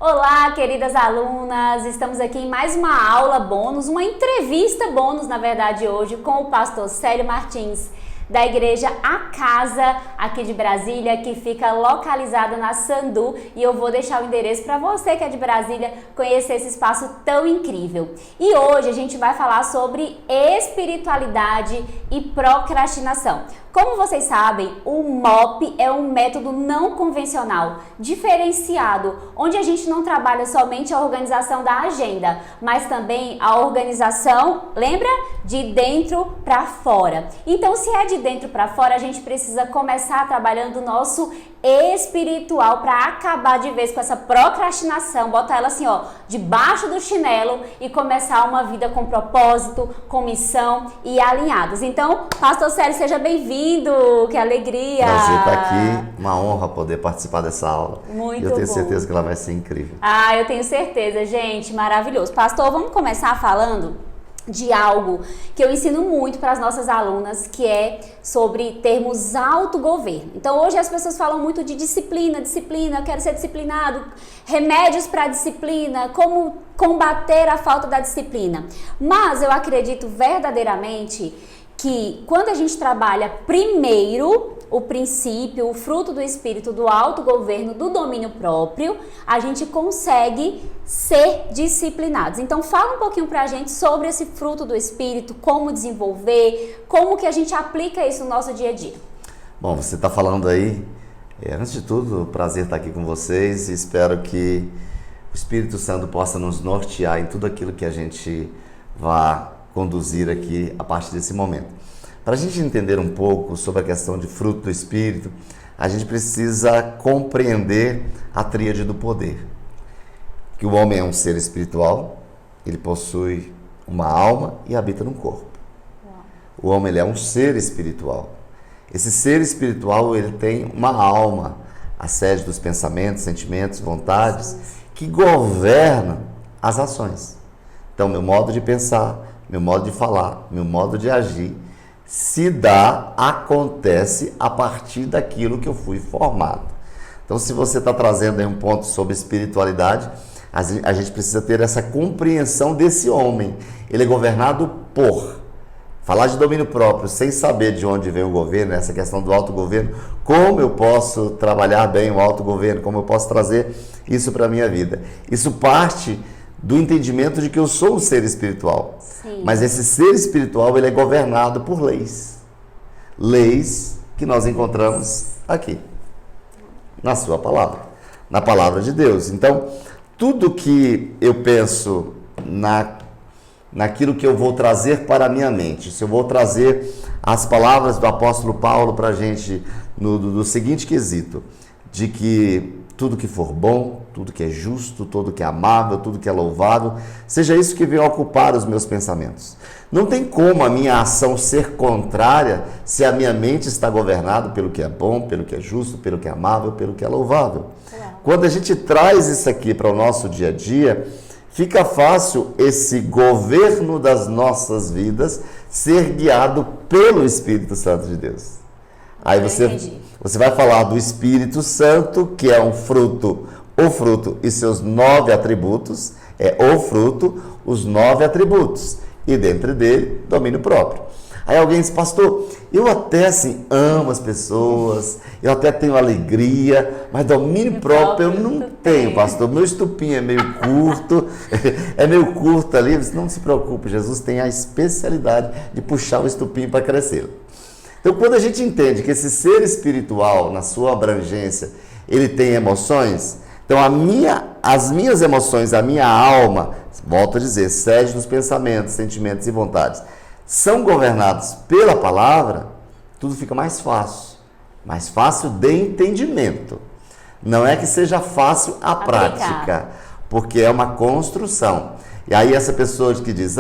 Olá, queridas alunas! Estamos aqui em mais uma aula bônus, uma entrevista bônus, na verdade, hoje, com o pastor Célio Martins, da Igreja A Casa, aqui de Brasília, que fica localizada na Sandu, e eu vou deixar o endereço para você que é de Brasília conhecer esse espaço tão incrível. E hoje a gente vai falar sobre espiritualidade e procrastinação. Como vocês sabem, o MOP é um método não convencional, diferenciado, onde a gente não trabalha somente a organização da agenda, mas também a organização, lembra? De dentro para fora. Então, se é de dentro para fora, a gente precisa começar trabalhando o nosso espiritual para acabar de vez com essa procrastinação, botar ela assim, ó, debaixo do chinelo e começar uma vida com propósito, com missão e alinhados. Então, pastor Célio, seja bem-vindo, que alegria! Prazer estar aqui, uma honra poder participar dessa aula. Muito bom. Eu tenho certeza que ela vai ser incrível. Ah, eu tenho certeza, gente, maravilhoso. Pastor, vamos começar falando de algo que eu ensino muito para as nossas alunas, que é sobre termos autogoverno. Então, hoje as pessoas falam muito de disciplina, eu quero ser disciplinado, remédios para a disciplina, como combater a falta da disciplina. Mas eu acredito verdadeiramente que quando a gente trabalha primeiro o princípio, o fruto do espírito do autogoverno, do domínio próprio, a gente consegue ser disciplinados. Então fala um pouquinho pra gente sobre esse fruto do espírito, como desenvolver, como que a gente aplica isso no nosso dia a dia. Bom, você está falando aí, antes de tudo, prazer estar aqui com vocês e espero que o Espírito Santo possa nos nortear em tudo aquilo que a gente vai conduzir aqui a partir desse momento. Para a gente entender um pouco sobre a questão de fruto do Espírito, a gente precisa compreender a tríade do poder. Que o homem é um ser espiritual, ele possui uma alma e habita num corpo. O homem ele é um ser espiritual. Esse ser espiritual ele tem uma alma, a sede dos pensamentos, sentimentos, vontades, que governam as ações. Então, meu modo de pensar, meu modo de falar, meu modo de agir, acontece a partir daquilo que eu fui formado. Então, se você está trazendo aí um ponto sobre espiritualidade, a gente precisa ter essa compreensão desse homem. Ele é governado por. Falar de domínio próprio sem saber de onde vem o governo, essa questão do autogoverno, como eu posso trabalhar bem o autogoverno, como eu posso trazer isso para a minha vida. Isso parte do entendimento de que eu sou um ser espiritual. Sim. Mas esse ser espiritual ele é governado por leis. Leis que nós encontramos aqui, na sua palavra, na palavra de Deus. Então, tudo que eu penso naquilo que eu vou trazer para a minha mente, se eu vou trazer as palavras do apóstolo Paulo para a gente no seguinte quesito, de que tudo que for bom, tudo que é justo, tudo que é amável, tudo que é louvável, seja isso que venha ocupar os meus pensamentos. Não tem como a minha ação ser contrária se a minha mente está governada pelo que é bom, pelo que é justo, pelo que é amável, pelo que é louvável. Quando a gente traz isso aqui para o nosso dia a dia, fica fácil esse governo das nossas vidas ser guiado pelo Espírito Santo de Deus. Aí você vai falar do Espírito Santo, que é um fruto, o fruto e seus 9 atributos, o fruto, os 9 atributos, e dentro dele, domínio próprio. Aí alguém diz, pastor, eu até assim amo as pessoas, eu até tenho alegria, mas domínio próprio eu não tenho, pastor. Meu estupinho é meio curto, ali. Não se preocupe, Jesus tem a especialidade de puxar o estupinho para crescer. Então, quando a gente entende que esse ser espiritual, na sua abrangência, ele tem emoções, então as minhas emoções, a minha alma, volto a dizer, sede dos pensamentos, sentimentos e vontades, são governados pela palavra, tudo fica mais fácil de entendimento. Não é que seja fácil a prática, porque é uma construção. E aí essa pessoa que diz,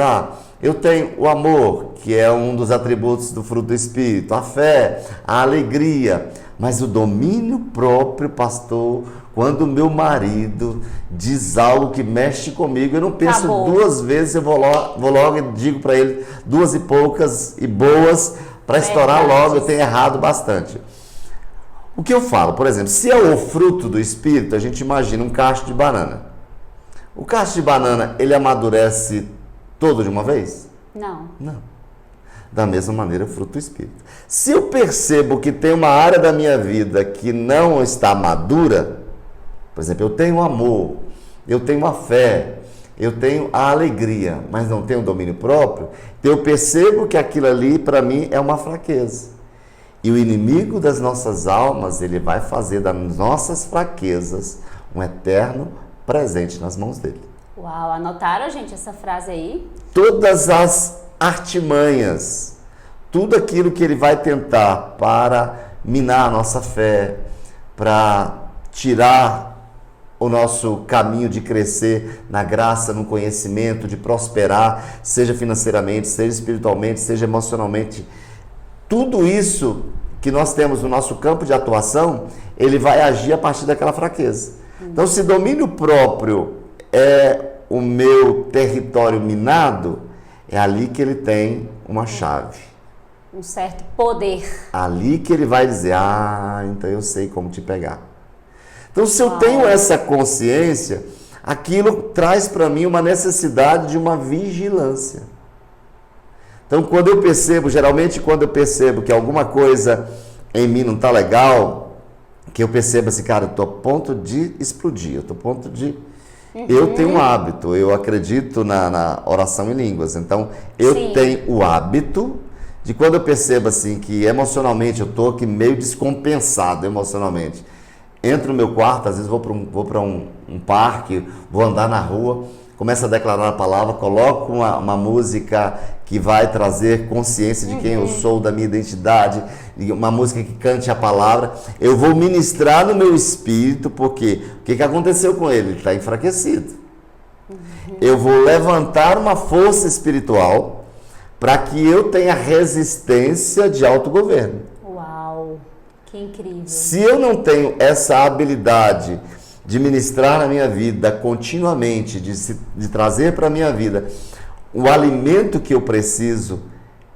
eu tenho o amor, que é um dos atributos do fruto do Espírito, a fé, a alegria, mas o domínio próprio, pastor, quando o meu marido diz algo que mexe comigo, eu não penso duas vezes, eu vou logo e digo para ele 2 e poucas e boas, para estourar logo, eu tenho errado bastante. O que eu falo, por exemplo, se é o fruto do Espírito, a gente imagina um cacho de banana. O cacho de banana, ele amadurece todo de uma vez? Não. Não. Da mesma maneira, o fruto do Espírito. Se eu percebo que tem uma área da minha vida que não está madura, por exemplo, eu tenho amor, eu tenho a fé, eu tenho a alegria, mas não tenho domínio próprio, eu percebo que aquilo ali, para mim, é uma fraqueza. E o inimigo das nossas almas, ele vai fazer das nossas fraquezas um eterno presente nas mãos dele. Uau, anotaram, gente, essa frase aí? Todas as artimanhas, tudo aquilo que ele vai tentar para minar a nossa fé, para tirar o nosso caminho de crescer na graça, no conhecimento, de prosperar, seja financeiramente, seja espiritualmente, seja emocionalmente, tudo isso que nós temos no nosso campo de atuação, ele vai agir a partir daquela fraqueza. Então, se domínio próprio é o meu território minado, é ali que ele tem uma chave. Um certo poder. Ali que ele vai dizer, então eu sei como te pegar. Então, se eu tenho essa consciência, aquilo traz para mim uma necessidade de uma vigilância. Então, quando eu percebo, geralmente quando eu percebo que alguma coisa em mim não está legal, que eu percebo assim, cara, eu estou a ponto de explodir, eu estou a ponto de... Eu tenho um hábito, eu acredito na oração em línguas, então eu tenho o hábito de quando eu percebo assim que emocionalmente eu estou aqui meio descompensado emocionalmente, entro no meu quarto, às vezes vou para um parque, vou andar na rua, começo a declarar a palavra, coloco uma música que vai trazer consciência de quem eu sou, da minha identidade, uma música que cante a palavra, eu vou ministrar no meu espírito, porque o que aconteceu com ele? Ele está enfraquecido. Eu vou levantar uma força espiritual para que eu tenha resistência de autogoverno. Uau, que incrível. Se eu não tenho essa habilidade de ministrar na minha vida continuamente, de trazer para a minha vida o alimento que eu preciso,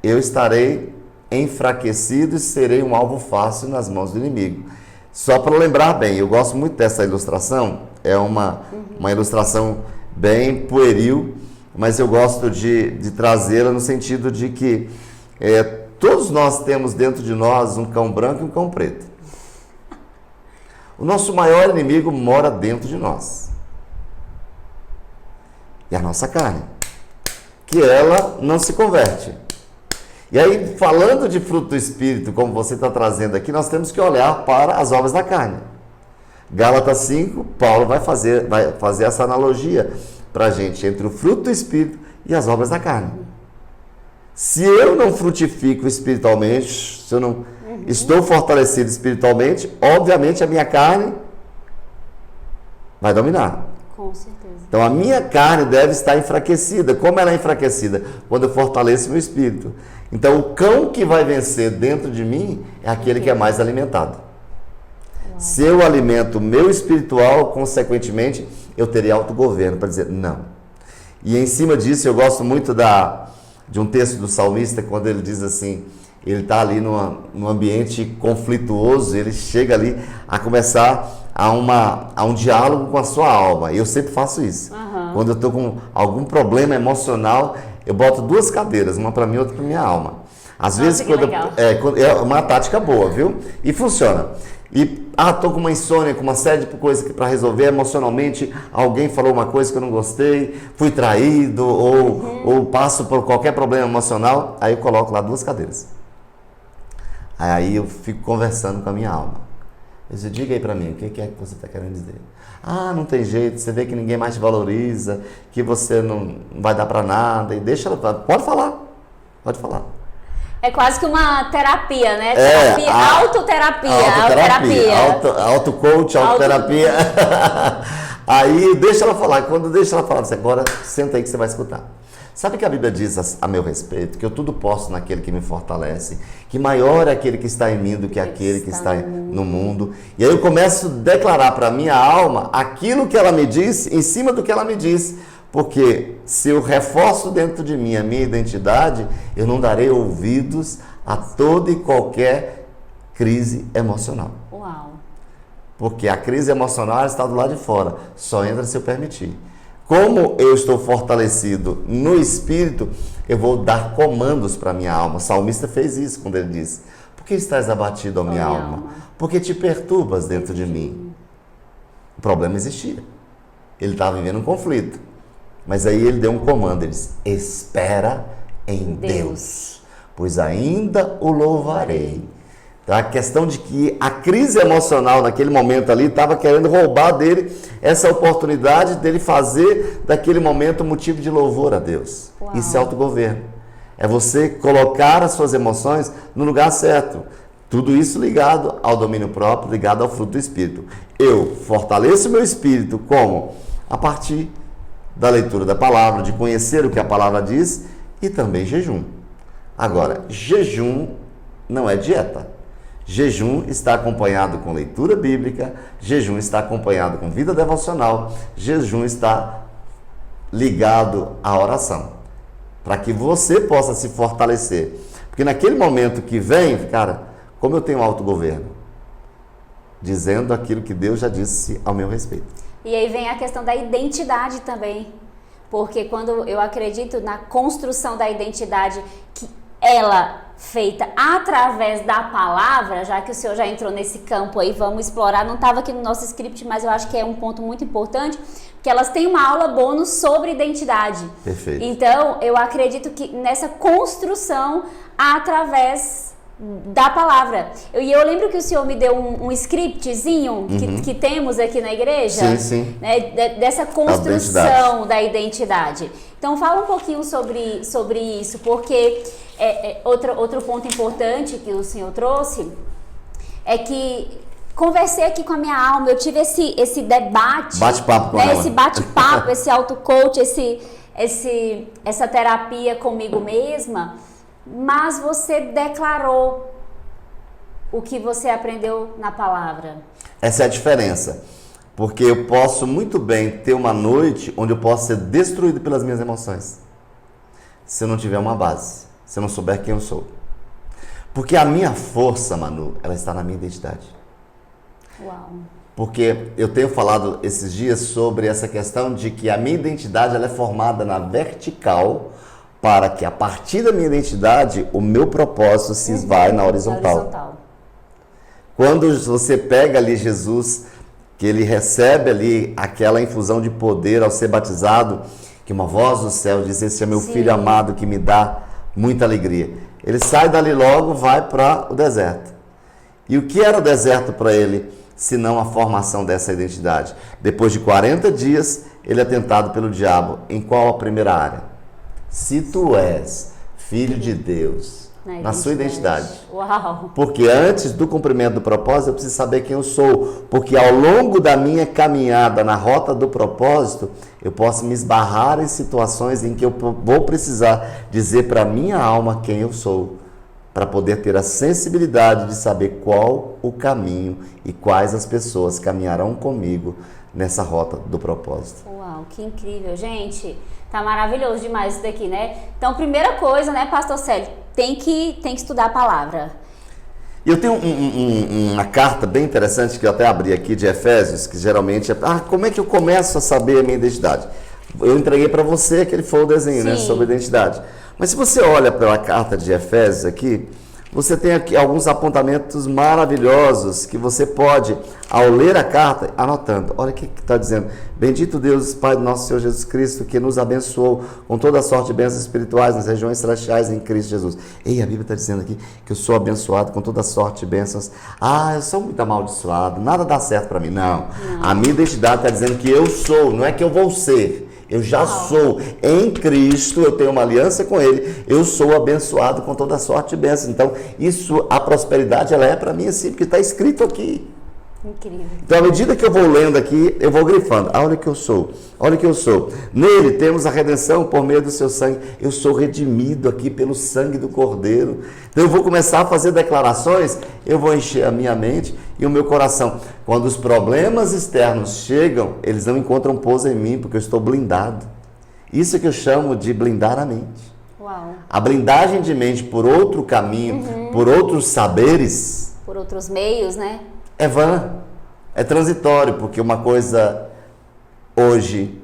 eu estarei enfraquecido e serei um alvo fácil nas mãos do inimigo. Só para lembrar bem, eu gosto muito dessa ilustração, é uma ilustração bem pueril, mas eu gosto de trazê-la no sentido de que todos nós temos dentro de nós um cão branco e um cão preto. O nosso maior inimigo mora dentro de nós. E a nossa carne, que ela não se converte. E aí, falando de fruto do Espírito, como você está trazendo aqui, nós temos que olhar para as obras da carne. Gálatas 5, Paulo vai fazer essa analogia para a gente entre o fruto do Espírito e as obras da carne. Se eu não frutifico espiritualmente, se eu não estou fortalecido espiritualmente, obviamente a minha carne vai dominar. Com certeza. Então a minha carne deve estar enfraquecida. Como ela é enfraquecida? Quando eu fortaleço meu espírito. Então o cão que vai vencer dentro de mim é aquele que é mais alimentado. Se eu alimento o meu espiritual, consequentemente, eu terei autogoverno para dizer não. E em cima disso, eu gosto muito de um texto do salmista, quando ele diz assim, ele está ali num ambiente conflituoso, ele chega ali a começar a um diálogo com a sua alma. E eu sempre faço isso. Quando eu estou com algum problema emocional, eu boto duas cadeiras, uma para mim e outra para minha alma. Às vezes, é uma tática boa, viu? E funciona. E, estou com uma insônia, com uma série de coisas para resolver emocionalmente, alguém falou uma coisa que eu não gostei, fui traído, ou passo por qualquer problema emocional, aí eu coloco lá duas cadeiras. Aí eu fico conversando com a minha alma. Eu disse, diga aí para mim, o que é que você está querendo dizer? Não tem jeito, você vê que ninguém mais te valoriza, que você não vai dar para nada, e deixa ela, pode falar. É quase que uma terapia, né? Terapia, autoterapia. Auto-coach, autoterapia. Aí deixa ela falar. Quando deixa ela falar, você agora senta aí que você vai escutar. Sabe que a Bíblia diz a meu respeito que eu tudo posso naquele que me fortalece, que maior é aquele que está em mim do que aquele que está no mundo. E aí eu começo a declarar para a minha alma aquilo que ela me diz, em cima do que ela me diz. Porque se eu reforço dentro de mim a minha identidade, eu não darei ouvidos a toda e qualquer crise emocional. Uau! Porque a crise emocional está do lado de fora, só entra se eu permitir. Como eu estou fortalecido no Espírito, eu vou dar comandos para minha alma. O salmista fez isso quando ele disse: por que estás abatido, ó minha alma? Porque te perturbas dentro de mim. O problema existia. Ele estava vivendo um conflito. Mas aí ele deu um comando, ele disse: espera em Deus, pois ainda o louvarei. Então, a questão de que a crise emocional naquele momento ali estava querendo roubar dele essa oportunidade dele fazer daquele momento um motivo de louvor a Deus. Uau. Isso é autogoverno. É você colocar as suas emoções no lugar certo. Tudo isso ligado ao domínio próprio, ligado ao fruto do Espírito. Eu fortaleço o meu espírito como? A partir da leitura da palavra, de conhecer o que a palavra diz e também jejum. Agora, jejum não é dieta. Jejum está acompanhado com leitura bíblica, jejum está acompanhado com vida devocional, jejum está ligado à oração, para que você possa se fortalecer. Porque naquele momento que vem, cara, como eu tenho autogoverno? Dizendo aquilo que Deus já disse ao meu respeito. E aí vem a questão da identidade também, porque quando eu acredito na construção da identidade, que ela feita através da palavra, já que o senhor já entrou nesse campo aí, vamos explorar, não estava aqui no nosso script, mas eu acho que é um ponto muito importante, porque elas têm uma aula bônus sobre identidade. Perfeito. Então, eu acredito que nessa construção através da palavra. Eu lembro que o senhor me deu um scriptzinho que temos aqui na igreja, sim. Né, dessa construção da identidade. Então fala um pouquinho sobre isso, porque outro ponto importante que o senhor trouxe é que conversei aqui com a minha alma, eu tive esse debate, bate-papo com esse bate-papo, esse auto-coach, essa terapia comigo mesma. Mas você declarou o que você aprendeu na palavra. Essa é a diferença. Porque eu posso muito bem ter uma noite onde eu posso ser destruído pelas minhas emoções. Se eu não tiver uma base. Se eu não souber quem eu sou. Porque a minha força, Manu, ela está na minha identidade. Uau. Porque eu tenho falado esses dias sobre essa questão de que a minha identidade ela é formada na vertical, para que a partir da minha identidade, o meu propósito se esvai na horizontal. Quando você pega ali Jesus, que ele recebe ali aquela infusão de poder ao ser batizado, que uma voz do céu diz: esse é meu filho amado que me dá muita alegria. Ele sai dali logo, vai para o deserto. E o que era o deserto para ele, senão a formação dessa identidade? Depois de 40 dias, ele é tentado pelo diabo. Em qual a primeira área? Se tu és filho de Deus, na sua identidade. Uau. Porque antes do cumprimento do propósito, eu preciso saber quem eu sou. Porque ao longo da minha caminhada na rota do propósito, eu posso me esbarrar em situações em que eu vou precisar dizer para a minha alma quem eu sou, para poder ter a sensibilidade de saber qual o caminho e quais as pessoas caminharão comigo nessa rota do propósito. Uau, que incrível, gente. Tá maravilhoso demais isso daqui, né? Então, primeira coisa, né, Pastor Célio, tem que estudar a palavra. Eu tenho uma carta bem interessante que eu até abri aqui de Efésios, que geralmente é... como é que eu começo a saber a minha identidade? Eu entreguei para você aquele folderzinho, né, sobre identidade. Mas se você olha pela carta de Efésios aqui, você tem aqui alguns apontamentos maravilhosos que você pode, ao ler a carta, anotando. Olha o que está dizendo. Bendito Deus, Pai do nosso Senhor Jesus Cristo, que nos abençoou com toda a sorte de bênçãos espirituais nas regiões celestiais em Cristo Jesus. Ei, a Bíblia está dizendo aqui que eu sou abençoado com toda a sorte de bênçãos. Eu sou muito amaldiçoado, nada dá certo para mim. Não. A minha identidade está dizendo que eu sou, não é que eu vou ser. Eu já sou em Cristo, eu tenho uma aliança com Ele, eu sou abençoado com toda sorte de bênçãos. Então, a prosperidade, ela é para mim assim, porque está escrito aqui. Incrível. Então, à medida que eu vou lendo aqui, eu vou grifando. Olha o que eu sou, olha o que eu sou. Nele temos a redenção por meio do seu sangue. Eu sou redimido aqui pelo sangue do Cordeiro. Então, eu vou começar a fazer declarações, eu vou encher a minha mente e o meu coração. Quando os problemas externos chegam, eles não encontram pouso em mim, porque eu estou blindado. Isso que eu chamo de blindar a mente. Uau. A blindagem de mente por outro caminho, por outros saberes... Por outros meios, né? É vã, é transitório, porque uma coisa hoje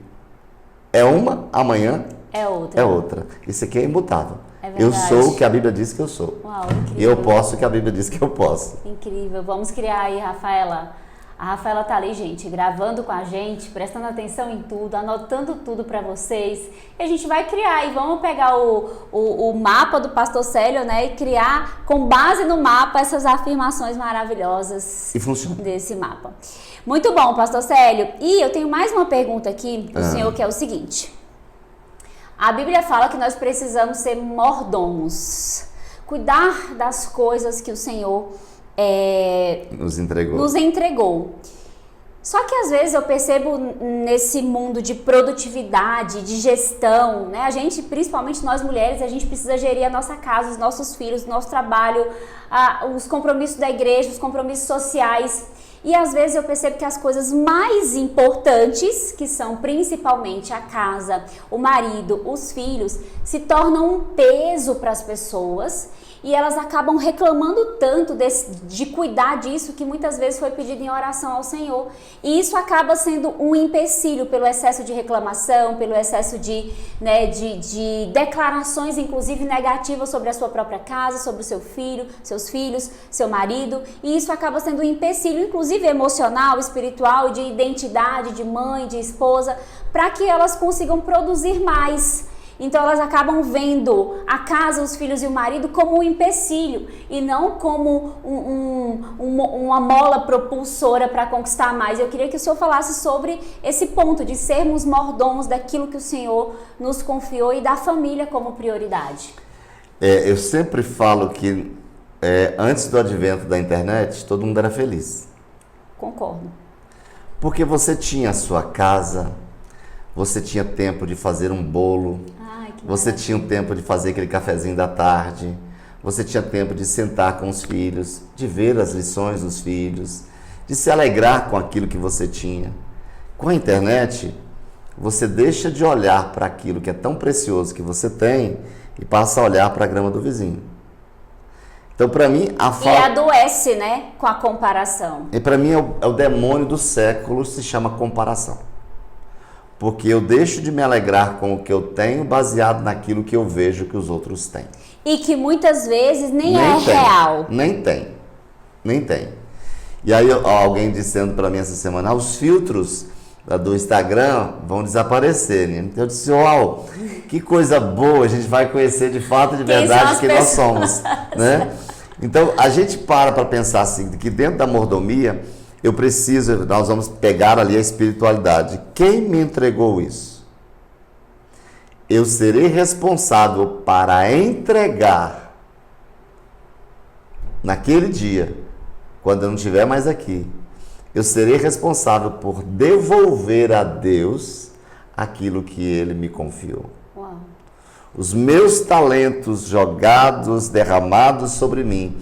é uma, amanhã é outra. é outra. Isso aqui é imutável. É Eu verdade. sou o que a Bíblia diz que eu sou. Uau, E incrível. eu posso o que a Bíblia diz que eu posso. Incrível. Vamos criar aí, Rafaela. A Rafaela tá ali, gente, gravando com a gente, prestando atenção em tudo, anotando tudo para vocês. E a gente vai criar e vamos pegar o mapa do Pastor Célio, né? E criar, com base no mapa, essas afirmações maravilhosas E funciona. desse mapa. Muito bom, Pastor Célio. E eu tenho mais uma pergunta aqui pro senhor, que é o seguinte. A Bíblia fala que nós precisamos ser mordomos. Cuidar das coisas que o Senhor Nos entregou. nos entregou. Só que às vezes eu percebo nesse mundo de produtividade, de gestão, né? A gente, principalmente nós mulheres, a gente precisa gerir a nossa casa, os nossos filhos, o nosso trabalho, os compromissos da igreja, os compromissos sociais. E às vezes eu percebo que as coisas mais importantes, que são principalmente a casa, o marido, os filhos, se tornam um peso para as pessoas. E elas acabam reclamando tanto de cuidar disso, que muitas vezes foi pedido em oração ao Senhor. E isso acaba sendo um empecilho pelo excesso de reclamação, pelo excesso de declarações, inclusive negativas sobre a sua própria casa, sobre o seu filho, seus filhos, seu marido. E isso acaba sendo um empecilho, inclusive emocional, espiritual, de identidade, de mãe, de esposa, para que elas consigam produzir mais. Então elas acabam vendo a casa, os filhos e o marido como um empecilho e não como uma mola propulsora para conquistar mais. Eu queria que o senhor falasse sobre esse ponto de sermos mordomos daquilo que o Senhor nos confiou e da família como prioridade. Eu sempre falo que antes do advento da internet, todo mundo era feliz. Concordo. Porque você tinha a sua casa, você tinha tempo de fazer um bolo, você tinha o tempo de fazer aquele cafezinho da tarde, você tinha tempo de sentar com os filhos, de ver as lições dos filhos, de se alegrar com aquilo que você tinha. Com a internet, você deixa de olhar para aquilo que é tão precioso que você tem e passa a olhar para a grama do vizinho. Então, para mim, E adoece, né, com a comparação. E para mim é o demônio do século, se chama comparação. Porque eu deixo de me alegrar com o que eu tenho baseado naquilo que eu vejo que os outros têm. E que muitas vezes nem tem, real. Nem tem. E aí alguém dizendo para mim essa semana, os filtros do Instagram vão desaparecer, né? Então eu disse, uau, que coisa boa, a gente vai conhecer de fato, de verdade, quem nós somos, né? Então a gente para pensar assim, que dentro da mordomia, nós vamos pegar ali a espiritualidade. Quem me entregou isso? Eu serei responsável para entregar naquele dia, quando eu não estiver mais aqui. Eu serei responsável por devolver a Deus aquilo que Ele me confiou. Uau. Os meus talentos jogados, derramados sobre mim,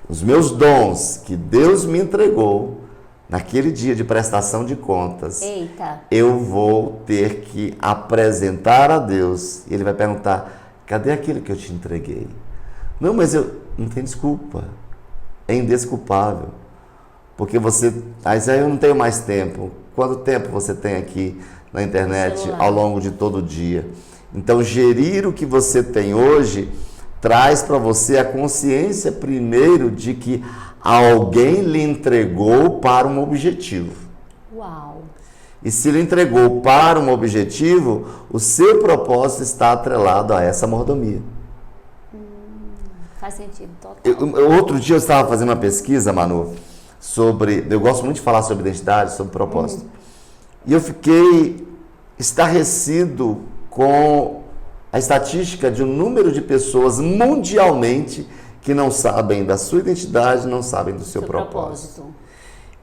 os meus dons que Deus me entregou, naquele dia de prestação de contas, Eita. eu vou ter que apresentar a Deus. E Ele vai perguntar, cadê aquilo que eu te entreguei? Não, mas não tem desculpa. É indesculpável. Porque mas aí eu não tenho mais tempo. Quanto tempo você tem aqui na internet ao longo de todo o dia? Então, gerir o que você tem hoje traz para você a consciência primeiro de que alguém lhe entregou para um objetivo. Uau. E se ele entregou para um objetivo, o seu propósito está atrelado a essa mordomia. Faz sentido, total. Outro dia eu estava fazendo uma pesquisa, Manu, eu gosto muito de falar sobre identidade, sobre propósito. E eu fiquei estarrecido com a estatística de um número de pessoas mundialmente que não sabem da sua identidade, não sabem do seu propósito.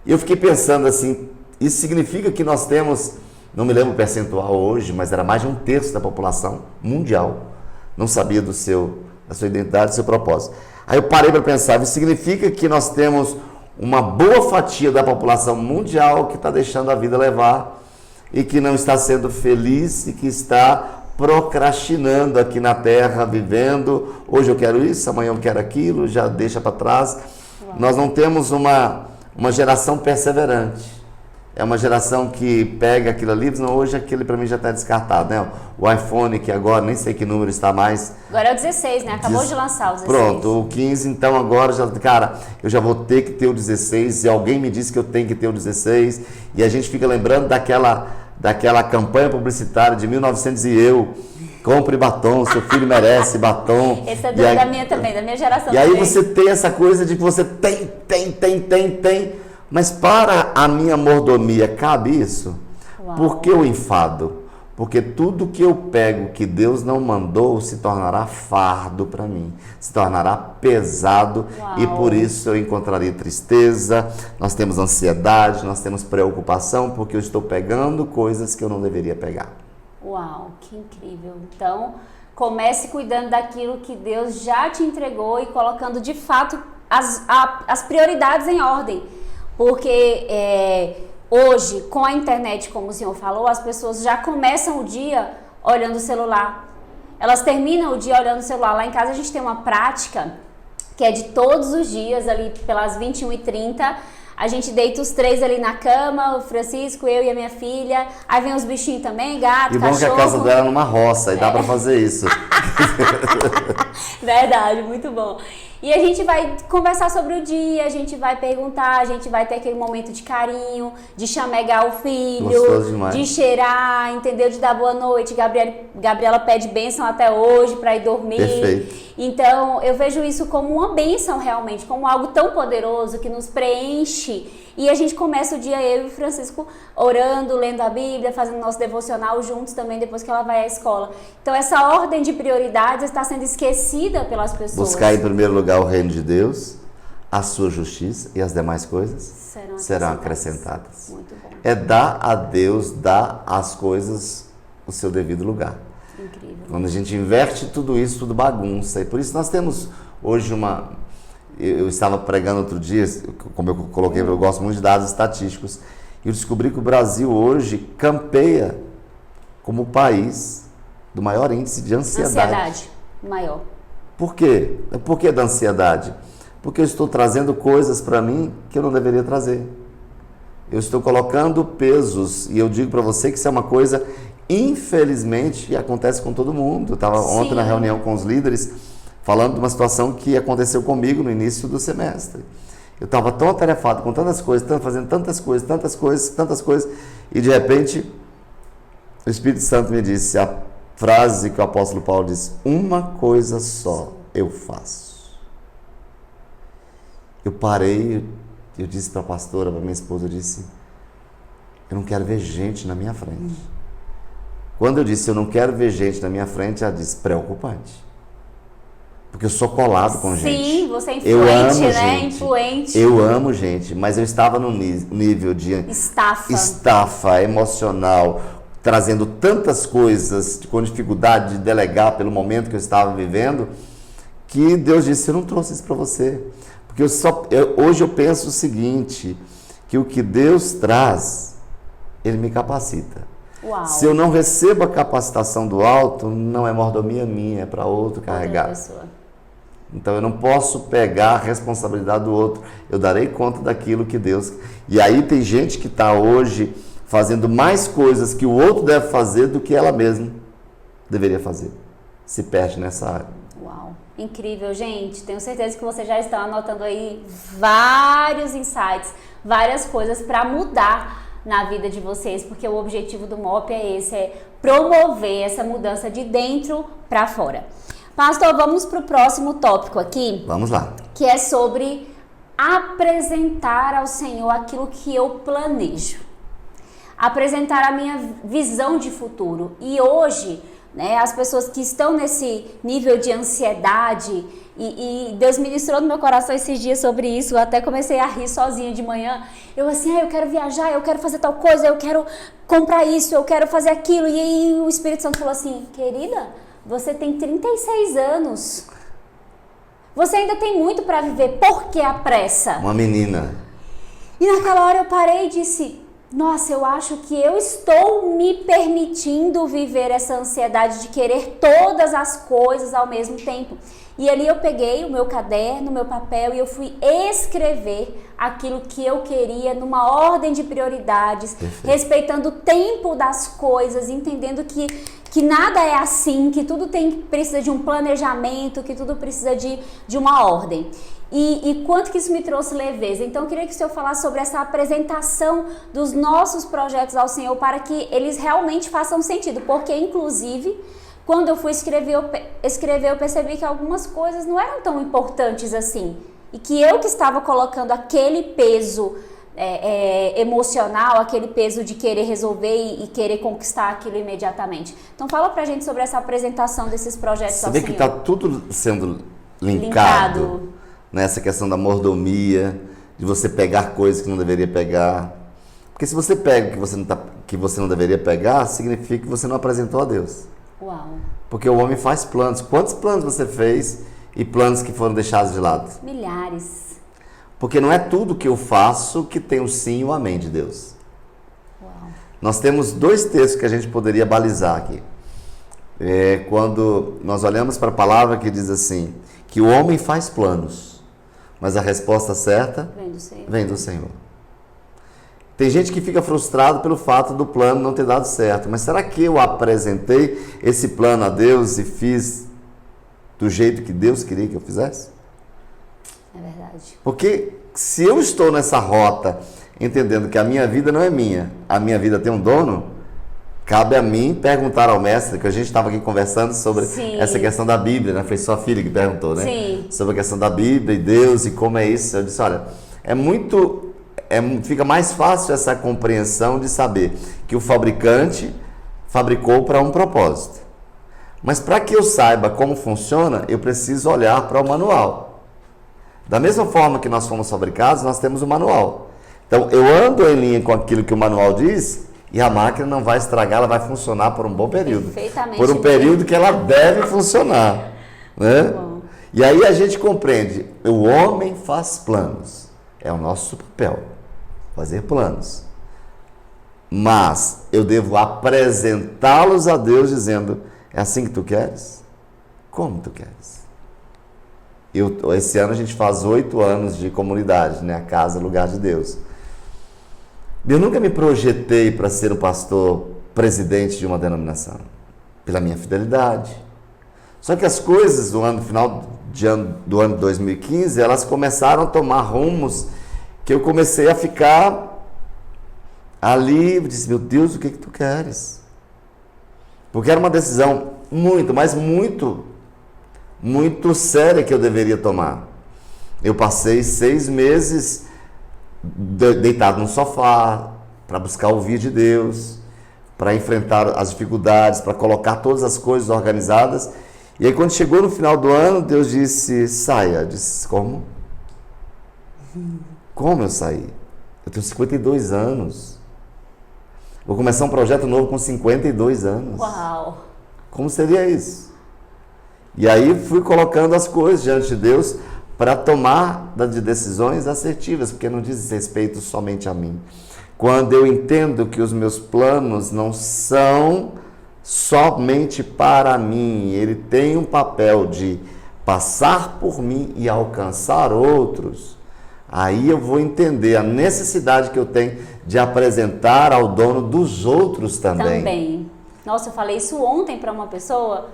E eu fiquei pensando assim, isso significa que nós temos, não me lembro o percentual hoje, mas era mais de 1/3 da população mundial não sabia da sua identidade, do seu propósito. Aí eu parei para pensar, isso significa que nós temos uma boa fatia da população mundial que está deixando a vida levar e que não está sendo feliz e que está procrastinando aqui na Terra, vivendo, hoje eu quero isso, amanhã eu quero aquilo, já deixa para trás. Uau. Nós não temos uma geração perseverante. é uma geração que pega aquilo ali, não, hoje aquele para mim já está descartado, né? O iPhone, que agora nem sei que número está mais. Agora é o 16, né? Acabou de lançar o 16. Pronto, o 15, então agora, cara, eu já vou ter que ter o 16, e alguém me disse que eu tenho que ter o 16, e a gente fica lembrando daquela campanha publicitária de 1900 e eu, compre batom, seu filho merece batom. Esse é da minha também, da minha geração e também. E aí você tem essa coisa de que você tem, mas para a minha mordomia cabe isso? Uau. Por que o enfado? Porque tudo que eu pego que Deus não mandou se tornará fardo para mim, se tornará pesado. Uau. E por isso eu encontraria tristeza, nós temos ansiedade, nós temos preocupação, porque eu estou pegando coisas que eu não deveria pegar. Uau, que incrível. Então, comece cuidando daquilo que Deus já te entregou e colocando de fato as prioridades em ordem. Porque hoje, com a internet, como o senhor falou, as pessoas já começam o dia olhando o celular. Elas terminam o dia olhando o celular. Lá em casa a gente tem uma prática que é de todos os dias, ali pelas 21h30, a gente deita os três ali na cama, o Francisco, eu e a minha filha. Aí vem os bichinhos também, gato, e bom cachorro. Que a casa dela é numa roça, e dá pra fazer isso. Verdade, muito bom. E a gente vai conversar sobre o dia, a gente vai perguntar, a gente vai ter aquele momento de carinho, de chamegar o filho, de cheirar, entendeu? De dar boa noite. Gabriela pede bênção até hoje para ir dormir. Perfeito. Então, eu vejo isso como uma bênção realmente, como algo tão poderoso que nos preenche. E a gente começa o dia, eu e o Francisco, orando, lendo a Bíblia, fazendo nosso devocional juntos também, depois que ela vai à escola. Então, essa ordem de prioridades está sendo esquecida pelas pessoas. Buscar em primeiro lugar o reino de Deus, a sua justiça, e as demais coisas serão acrescentadas. Muito bom. É dar a Deus, dar às coisas o seu devido lugar. Incrível. Quando a gente inverte tudo isso, tudo bagunça. E por isso nós temos hoje uma... Eu estava pregando outro dia, como eu coloquei, eu gosto muito de dados estatísticos, e eu descobri que o Brasil hoje campeia como o país do maior índice de ansiedade. Ansiedade, maior. Por quê? Por que da ansiedade? Porque eu estou trazendo coisas para mim que eu não deveria trazer. Eu estou colocando pesos, e eu digo para você que isso é uma coisa, infelizmente, que acontece com todo mundo. Eu estava ontem na reunião com os líderes, falando de uma situação que aconteceu comigo no início do semestre. Eu estava tão atarefado com tantas coisas, fazendo tantas coisas, e de repente o Espírito Santo me disse a frase que o apóstolo Paulo disse: uma coisa só eu faço. Eu parei, eu disse para a pastora, para minha esposa, eu disse: eu não quero ver gente na minha frente. Quando eu disse eu não quero ver gente na minha frente, ela disse: preocupante. Porque eu sou colado com gente. Sim, você é influente, né? Gente. Influente. Eu amo gente, mas eu estava no nível de estafa emocional, trazendo tantas coisas, com dificuldade de delegar pelo momento que eu estava vivendo, que Deus disse: eu não trouxe isso para você. Porque hoje eu penso o seguinte, que o que Deus traz, Ele me capacita. Uau. Se eu não recebo a capacitação do alto, não é mordomia minha, é para outro carregar. Então eu não posso pegar a responsabilidade do outro. Eu darei conta daquilo que Deus... E aí tem gente que está hoje fazendo mais coisas que o outro deve fazer do que ela mesma deveria fazer. Se perde nessa área. Uau, incrível, gente. Tenho certeza que vocês já estão anotando aí vários insights, várias coisas para mudar na vida de vocês, porque o objetivo do MOP é esse, é promover essa mudança de dentro para fora. Pastor, vamos para o próximo tópico aqui. Vamos lá. Que é sobre apresentar ao Senhor aquilo que eu planejo. Apresentar a minha visão de futuro. E hoje, né, as pessoas que estão nesse nível de ansiedade, e Deus ministrou no meu coração esses dias sobre isso, eu até comecei a rir sozinha de manhã. Eu assim, eu quero viajar, eu quero fazer tal coisa, eu quero comprar isso, eu quero fazer aquilo. E aí o Espírito Santo falou assim: querida, você tem 36 anos. Você ainda tem muito para viver. Por que a pressa? Uma menina. E naquela hora eu parei e disse: nossa, eu acho que eu estou me permitindo viver essa ansiedade de querer todas as coisas ao mesmo tempo. E ali eu peguei o meu caderno, o meu papel e eu fui escrever aquilo que eu queria numa ordem de prioridades, respeitando o tempo das coisas, entendendo que nada é assim, que tudo precisa de um planejamento, que tudo precisa de uma ordem. E quanto que isso me trouxe leveza. Então eu queria que o Senhor falasse sobre essa apresentação dos nossos projetos ao Senhor para que eles realmente façam sentido, porque inclusive quando eu fui escrever, eu percebi que algumas coisas não eram tão importantes assim. E que eu que estava colocando aquele peso emocional, aquele peso de querer resolver e querer conquistar aquilo imediatamente. Então fala pra gente sobre essa apresentação desses projetos ao Senhor. Você vê que está tudo sendo linkado nessa questão da mordomia, de você pegar coisas que não deveria pegar. Porque se você pega o que você não deveria pegar, significa que você não apresentou a Deus. Uau. Porque o homem faz planos. Quantos planos você fez e planos que foram deixados de lado? Milhares. Porque não é tudo que eu faço que tem o sim e o amém de Deus. Uau. Nós temos 2 textos que a gente poderia balizar aqui. Quando nós olhamos para a palavra que diz assim, que o homem faz planos, mas a resposta certa vem do Senhor. Tem gente que fica frustrado pelo fato do plano não ter dado certo. Mas será que eu apresentei esse plano a Deus e fiz do jeito que Deus queria que eu fizesse? É verdade. Porque se eu estou nessa rota, entendendo que a minha vida não é minha, a minha vida tem um dono, cabe a mim perguntar ao mestre, que a gente estava aqui conversando sobre essa questão da Bíblia, né? Foi sua filha que perguntou, né? Sim. Sobre a questão da Bíblia e Deus e como é isso. Eu disse, olha, fica mais fácil essa compreensão de saber que o fabricante fabricou para um propósito. Mas para que eu saiba como funciona, eu preciso olhar para o manual. Da mesma forma que nós fomos fabricados, nós temos o manual. Então, eu ando em linha com aquilo que o manual diz e a máquina não vai estragar, ela vai funcionar por um bom período. Perfeitamente. Por um período que ela deve funcionar. Né? E aí a gente compreende, o homem faz planos. É o nosso papel. Fazer planos, mas eu devo apresentá-los a Deus dizendo, é assim que tu queres? Como tu queres? Esse ano a gente faz 8 anos de comunidade, né? A casa, lugar de Deus. Eu nunca me projetei para ser o pastor presidente de uma denominação, pela minha fidelidade. Só que as coisas do final do ano 2015, elas começaram a tomar rumos que eu comecei a ficar ali, eu disse, meu Deus, o que tu queres? Porque era uma decisão muito, mas muito, muito séria que eu deveria tomar. Eu passei 6 meses deitado no sofá, para buscar ouvir de Deus, para enfrentar as dificuldades, para colocar todas as coisas organizadas. E aí quando chegou no final do ano, Deus disse, saia. Eu disse, como? Como eu saí? Eu tenho 52 anos. Vou começar um projeto novo com 52 anos. Uau! Como seria isso? E aí fui colocando as coisas diante de Deus para tomar de decisões assertivas, porque não diz respeito somente a mim. Quando eu entendo que os meus planos não são somente para mim, ele tem um papel de passar por mim e alcançar outros, aí eu vou entender a necessidade que eu tenho de apresentar ao dono dos outros também. Nossa, eu falei isso ontem para uma pessoa.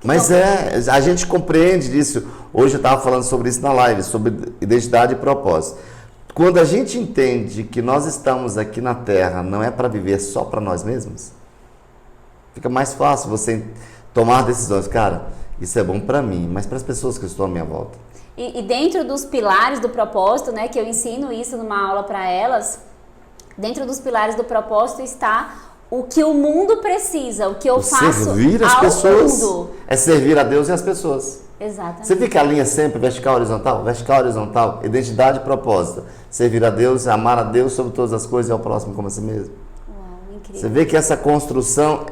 Mas a gente compreende disso. Hoje eu estava falando sobre isso na live, sobre identidade e propósito. Quando a gente entende que nós estamos aqui na Terra, não é para viver só para nós mesmos, fica mais fácil você tomar decisões. Cara, isso é bom para mim, mas para as pessoas que estão à minha volta. E dentro dos pilares do propósito, né, que eu ensino isso numa aula para elas, dentro dos pilares do propósito está o que o mundo precisa, o que eu faço servir as ao pessoas. mundo. É servir a Deus e as pessoas. Exatamente. Você vê que a linha sempre vertical, horizontal, identidade e propósito. Servir a Deus, amar a Deus sobre todas as coisas e ao próximo como a si mesmo. Uau, incrível. Você vê que essa construção,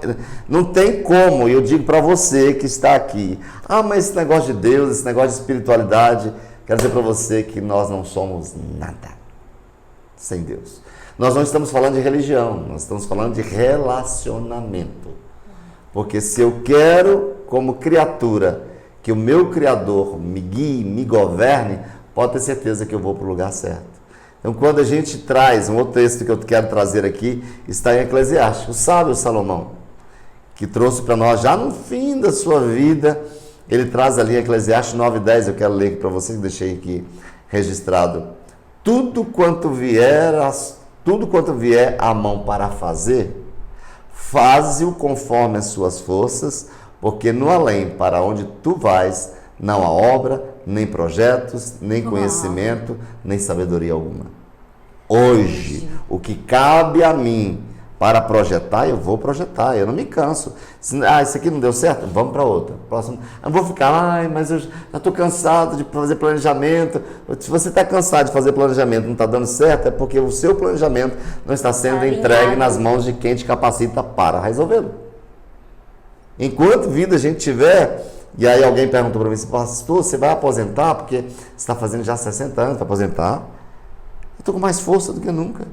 não tem como, e eu digo para você que está aqui, mas esse negócio de Deus, esse negócio de espiritualidade, quero dizer para você que nós não somos nada sem Deus. Nós não estamos falando de religião, nós estamos falando de relacionamento. Porque se eu quero, como criatura, que o meu Criador me guie, me governe, pode ter certeza que eu vou para o lugar certo. Então, quando a gente traz, um outro texto que eu quero trazer aqui, está em Eclesiastes, o sábio Salomão, que trouxe para nós já no fim da sua vida, ele traz ali em Eclesiastes 9:10, eu quero ler aqui para vocês, deixei aqui registrado. Tudo quanto vier à mão para fazer, faze-o conforme as suas forças, porque no além, para onde tu vais, não há obra, nem projetos, nem conhecimento, nem sabedoria alguma. Hoje, o que cabe a mim para projetar, eu vou projetar, eu não me canso. Isso aqui não deu certo? Vamos para outra. Próximo. Eu não vou ficar, mas eu já estou cansado de fazer planejamento. Se você está cansado de fazer planejamento e não está dando certo, é porque o seu planejamento não está sendo entregue nas mãos de quem te capacita para resolvê-lo. Enquanto vida a gente tiver, e aí alguém perguntou para mim, pastor, você vai aposentar? Porque você está fazendo já 60 anos para aposentar. Eu estou com mais força do que nunca.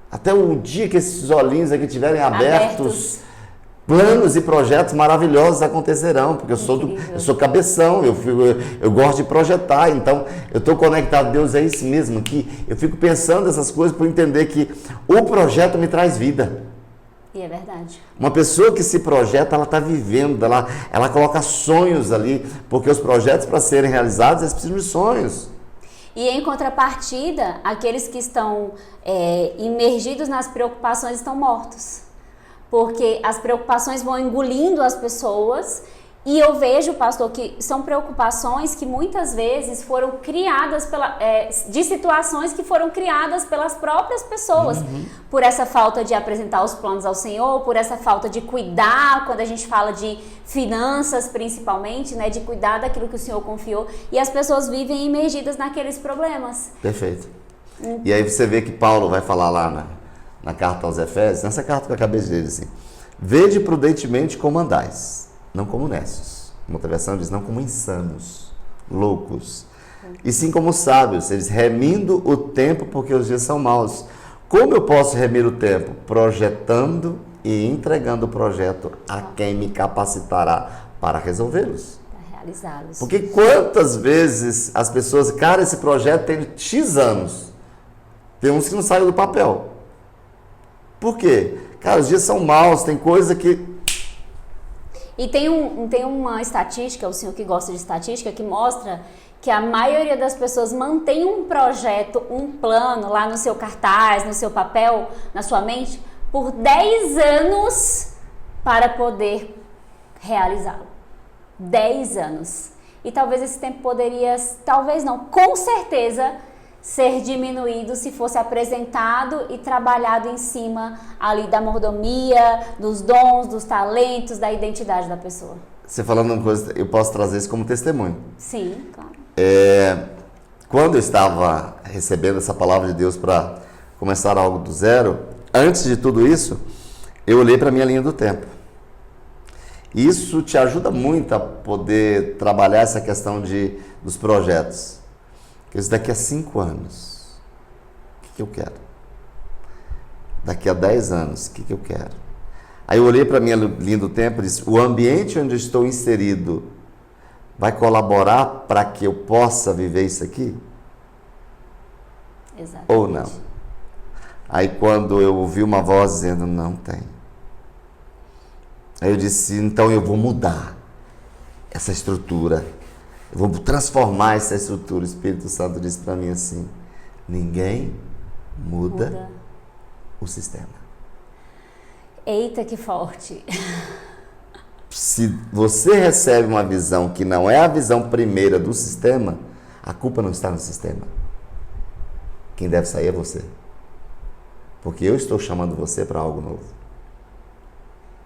Até o dia que esses olhinhos aqui estiverem abertos, planos e projetos maravilhosos acontecerão, porque eu sou cabeção, eu gosto de projetar, então eu estou conectado a Deus, é isso mesmo, que eu fico pensando essas coisas por entender que o projeto me traz vida. E é verdade. Uma pessoa que se projeta, ela está vivendo, ela coloca sonhos ali, porque os projetos para serem realizados, eles precisam de sonhos. E em contrapartida, aqueles que estão imergidos nas preocupações estão mortos. Porque as preocupações vão engolindo as pessoas. E eu vejo, pastor, que são preocupações que muitas vezes foram criadas de situações que foram criadas pelas próprias pessoas. Por essa falta de apresentar os planos ao Senhor, por essa falta de cuidar, quando a gente fala de finanças principalmente, né, de cuidar daquilo que o Senhor confiou. E as pessoas vivem imergidas naqueles problemas. Perfeito. E aí você vê que Paulo vai falar lá na carta aos Efésios, nessa carta que eu acabei de ler, assim, vede prudentemente como andais. Não como necios. Uma outra versão diz, não como insanos, loucos. E sim como sábios, eles remindo o tempo porque os dias são maus. Como eu posso remir o tempo? Projetando e entregando o projeto a quem me capacitará para resolvê-los. Para realizá-los. Porque quantas vezes as pessoas, cara, esse projeto tem X anos. Tem uns que não saem do papel. Por quê? Cara, os dias são maus, tem coisa que... E tem uma estatística, o senhor que gosta de estatística, que mostra que a maioria das pessoas mantém um projeto, um plano lá no seu cartaz, no seu papel, na sua mente, por 10 anos para poder realizá-lo. 10 anos. E talvez esse tempo poderia, talvez não, com certeza, ser diminuído se fosse apresentado e trabalhado em cima ali da mordomia, dos dons, dos talentos, da identidade da pessoa. Você falando uma coisa, eu posso trazer isso como testemunho. Sim, claro. Quando eu estava recebendo essa palavra de Deus para começar algo do zero, antes de tudo isso, eu olhei para a minha linha do tempo. Isso te ajuda muito a poder trabalhar essa questão dos projetos. Isso daqui a 5 anos, o que eu quero? Daqui a 10 anos, o que eu quero? Aí eu olhei para a minha linha do tempo e disse, o ambiente onde eu estou inserido vai colaborar para que eu possa viver isso aqui? Exatamente. Ou não? Aí quando eu ouvi uma voz dizendo, não tem. Aí eu disse, então eu vou mudar essa estrutura. Eu vou transformar essa estrutura. O Espírito Santo disse para mim assim, ninguém muda o sistema. Eita, que forte. Se você recebe uma visão que não é a visão primeira do sistema, a culpa não está no sistema. Quem deve sair é você. Porque eu estou chamando você para algo novo.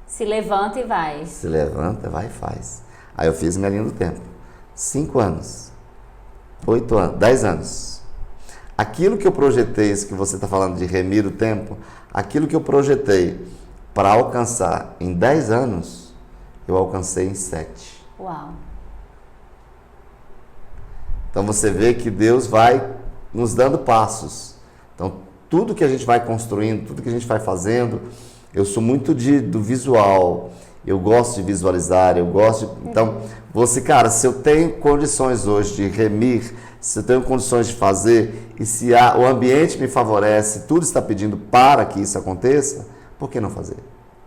Se levanta e vai. Se levanta, vai e faz. Aí eu fiz minha linha do tempo. 5 anos, 8 anos, 10 anos. Aquilo que eu projetei, isso que você está falando de remir o tempo, aquilo que eu projetei para alcançar em 10 anos, eu alcancei em 7. Uau! Então você vê que Deus vai nos dando passos. Então tudo que a gente vai construindo, tudo que a gente vai fazendo, eu sou muito do visual. eu gosto de visualizar, eu gosto de... Então, você, cara, se eu tenho condições hoje de remir, se eu tenho condições de fazer, e se o ambiente me favorece, tudo está pedindo para que isso aconteça, por que não fazer?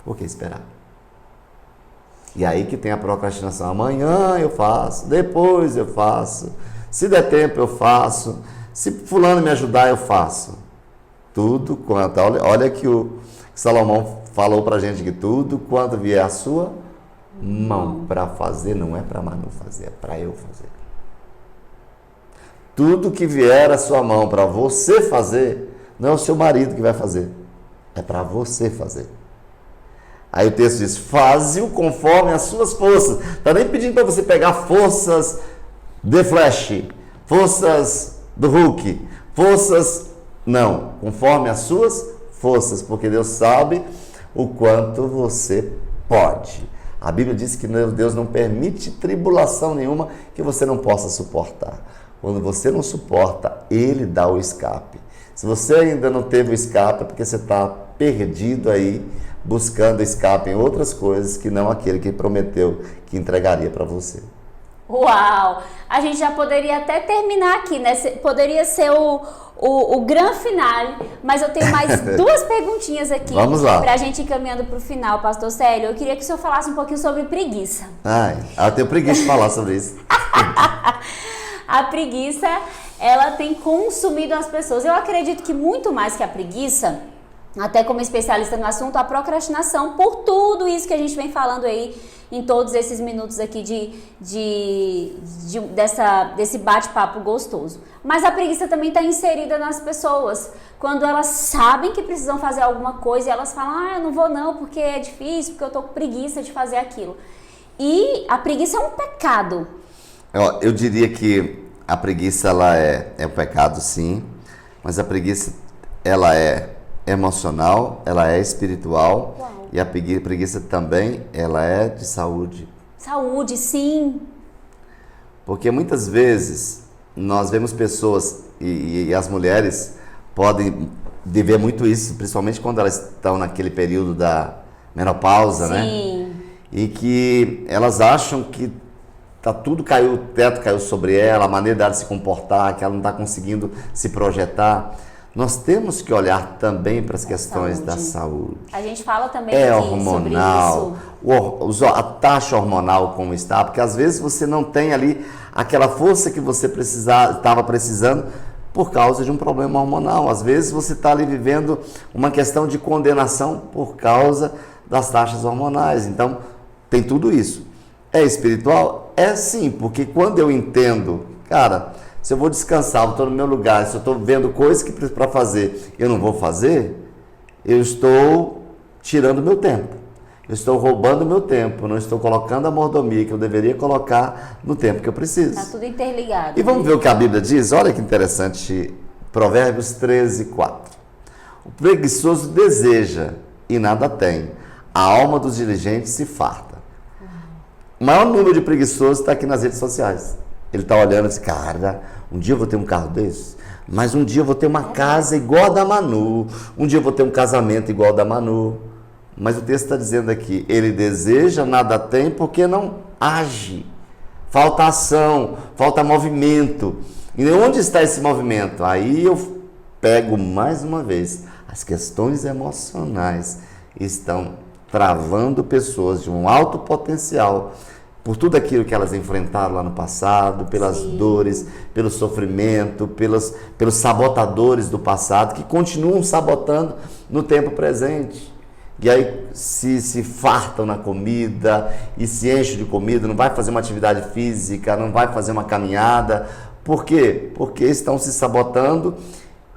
Por que esperar? E aí que tem a procrastinação. Amanhã eu faço, depois eu faço, se der tempo eu faço, se fulano me ajudar eu faço. Tudo quanto... Olha que o Salomão falou pra gente que tudo quanto vier a sua mão para fazer, não é para Manu fazer, é para eu fazer. Tudo que vier a sua mão para você fazer, não é o seu marido que vai fazer, é para você fazer. Aí o texto diz, faze-o conforme as suas forças. Está nem pedindo para você pegar forças de Flash, forças do Hulk, forças... Não, conforme as suas forças, porque Deus sabe o quanto você pode. A Bíblia diz que Deus não permite tribulação nenhuma que você não possa suportar. Quando você não suporta, Ele dá o escape. Se você ainda não teve o escape, é porque você está perdido aí, buscando escape em outras coisas que não aquele que prometeu que entregaria para você. Uau! A gente já poderia até terminar aqui, né? Poderia ser o grande finale, mas eu tenho mais duas perguntinhas aqui. Vamos lá. Pra gente ir caminhando pro final, Pastor Célio. Eu queria que o senhor falasse um pouquinho sobre preguiça. Eu tenho preguiça de falar sobre isso. A preguiça, ela tem consumido as pessoas. Eu acredito que muito mais que a preguiça, até como especialista no assunto, a procrastinação, por tudo isso que a gente vem falando aí em todos esses minutos aqui desse bate-papo gostoso. Mas a preguiça também está inserida nas pessoas. Quando elas sabem que precisam fazer alguma coisa e elas falam, eu não vou não, porque é difícil, porque eu tô com preguiça de fazer aquilo. E a preguiça é um pecado. Eu diria que a preguiça ela é um pecado, sim, mas a preguiça ela é emocional, ela é espiritual. Uau. E a preguiça também, ela é de saúde. Saúde, sim. Porque muitas vezes nós vemos pessoas, e as mulheres podem viver muito isso, principalmente quando elas estão naquele período da menopausa, sim, né? E que elas acham que tudo caiu, o teto caiu sobre ela, a maneira dela se comportar, que ela não está conseguindo se projetar. Nós temos que olhar também para as questões da saúde. A gente fala também hormonal, sobre isso. A taxa hormonal como está, porque às vezes você não tem ali aquela força que você estava precisando por causa de um problema hormonal. Às vezes você está ali vivendo uma questão de condenação por causa das taxas hormonais. Então, tem tudo isso. É espiritual? É sim, porque quando eu entendo, cara... Se eu vou descansar, eu estou no meu lugar, se eu estou vendo coisas que para fazer, eu não vou fazer, eu estou tirando meu tempo. Eu estou roubando meu tempo, não estou colocando a mordomia que eu deveria colocar no tempo que eu preciso. Está tudo interligado. E vamos ver o que a Bíblia diz? Olha que interessante, Provérbios 13, 4. O preguiçoso deseja e nada tem, a alma dos diligentes se farta. O maior número de preguiçosos está aqui nas redes sociais. Ele está olhando e diz, cara, um dia eu vou ter um carro desse, mas um dia eu vou ter uma casa igual a da Manu, um dia eu vou ter um casamento igual a da Manu. Mas o texto está dizendo aqui, ele deseja, nada tem, porque não age. Falta ação, falta movimento. E onde está esse movimento? Aí eu pego mais uma vez, as questões emocionais estão travando pessoas de um alto potencial, por tudo aquilo que elas enfrentaram lá no passado, pelas Sim. dores, pelo sofrimento, pelos sabotadores do passado, que continuam sabotando no tempo presente. E aí se fartam na comida, e se enchem de comida, não vai fazer uma atividade física, não vai fazer uma caminhada. Por quê? Porque estão se sabotando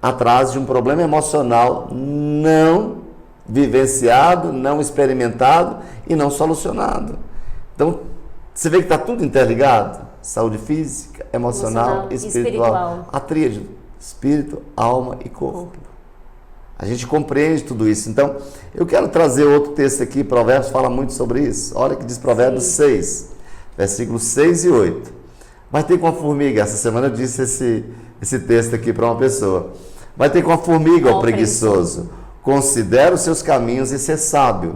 atrás de um problema emocional não vivenciado, não experimentado e não solucionado. Então, você vê que está tudo interligado? Saúde física, emocional e espiritual. A tríade, espírito, alma e corpo. A gente compreende tudo isso. Então, eu quero trazer outro texto aqui, Provérbios fala muito sobre isso. Olha que diz Provérbios 6, versículos 6 e 8. Vai ter com a formiga, essa semana eu disse esse texto aqui para uma pessoa. Vai ter com a formiga, ó preguiçoso. Considera os seus caminhos e ser sábio.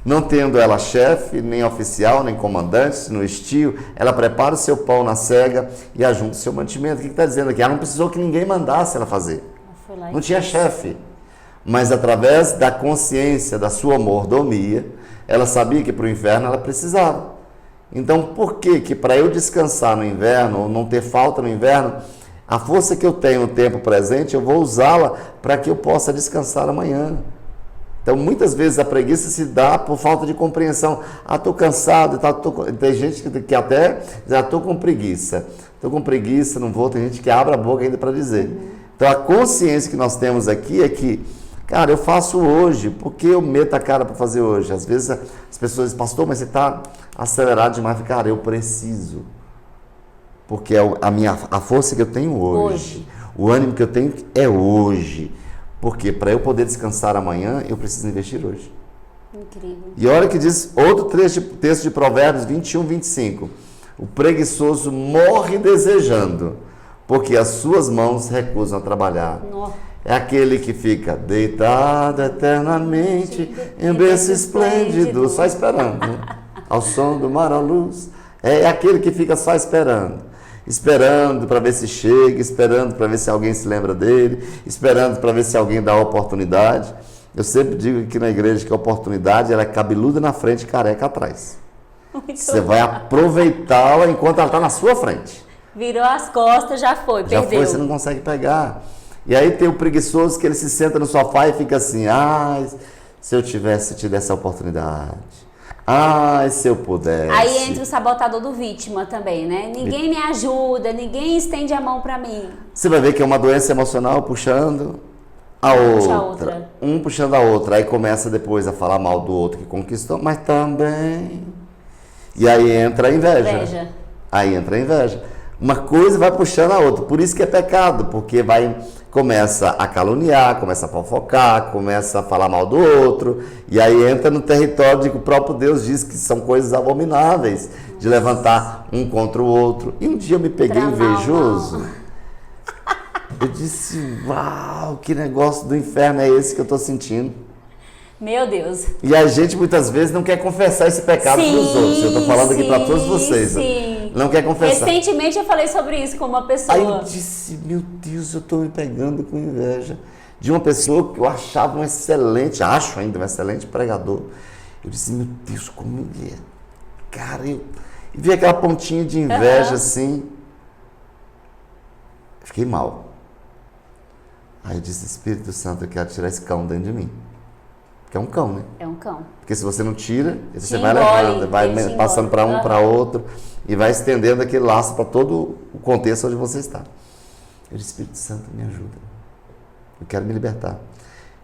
Não tendo ela chefe, nem oficial, nem comandante, no estio, ela prepara o seu pão na cega e ajunta o seu mantimento. O que está dizendo aqui? Ela não precisou que ninguém mandasse ela fazer. Não tinha chefe. Mas através da consciência da sua mordomia, ela sabia que para o inverno ela precisava. Então, por que para eu descansar no inverno, ou não ter falta no inverno, a força que eu tenho no tempo presente, eu vou usá-la para que eu possa descansar amanhã? Então, muitas vezes a preguiça se dá por falta de compreensão. Estou cansado, tem gente que até já estou com preguiça. Estou com preguiça, não vou. Tem gente que abre a boca ainda para dizer. Então, a consciência que nós temos aqui é que, cara, eu faço hoje, porque eu meto a cara para fazer hoje. Às vezes as pessoas dizem, pastor, mas você está acelerado demais. Cara, eu preciso. Porque é a força que eu tenho hoje. O ânimo que eu tenho é hoje. Porque para eu poder descansar amanhã, eu preciso investir hoje. Incrível. E olha que diz outro texto de Provérbios 21, 25. O preguiçoso morre desejando, porque as suas mãos recusam a trabalhar. Nossa. É aquele que fica deitado eternamente em berço esplêndido, só esperando, né? Ao som do mar à luz. É aquele que fica só esperando para ver se chega, esperando para ver se alguém se lembra dele, esperando para ver se alguém dá a oportunidade. Eu sempre digo aqui na igreja que a oportunidade ela é cabeluda na frente e careca atrás. Você vai aproveitá-la enquanto ela está na sua frente. Virou as costas, já foi, já perdeu. Foi, você não consegue pegar. E aí tem o preguiçoso que ele se senta no sofá e fica assim, se eu tivesse tido essa oportunidade. Se eu pudesse. Aí entra o sabotador do vítima também, né? Ninguém me ajuda, ninguém estende a mão para mim. Você vai ver que é uma doença emocional puxando a outra. Um puxando a outra. Aí começa depois a falar mal do outro que conquistou, mas também. E aí entra a inveja. Aí entra a inveja. Uma coisa vai puxando a outra. Por isso que é pecado, porque começa a caluniar, começa a fofocar, começa a falar mal do outro, e aí entra no território de que o próprio Deus diz que são coisas abomináveis, de levantar um contra o outro. E um dia eu me peguei invejoso. Eu disse, uau, que negócio do inferno é esse que eu estou sentindo? Meu Deus. E a gente muitas vezes não quer confessar esse pecado para os outros. Eu estou falando aqui para todos vocês. Sim. Não quer confessar. Recentemente eu falei sobre isso com uma pessoa. Aí eu disse, meu Deus, eu estou me pegando com inveja de uma pessoa que eu achava acho ainda um excelente pregador. Eu disse, meu Deus, como ele é. Cara, e vi aquela pontinha de inveja assim. Fiquei mal. Aí eu disse, Espírito Santo, eu quero tirar esse cão dentro de mim. Porque é um cão, né? É um cão. Porque se você não tira, você vai levando, vai passando para um, para outro, e vai estendendo aquele laço para todo o contexto onde você está. Eu disse, Espírito Santo, me ajuda. Eu quero me libertar.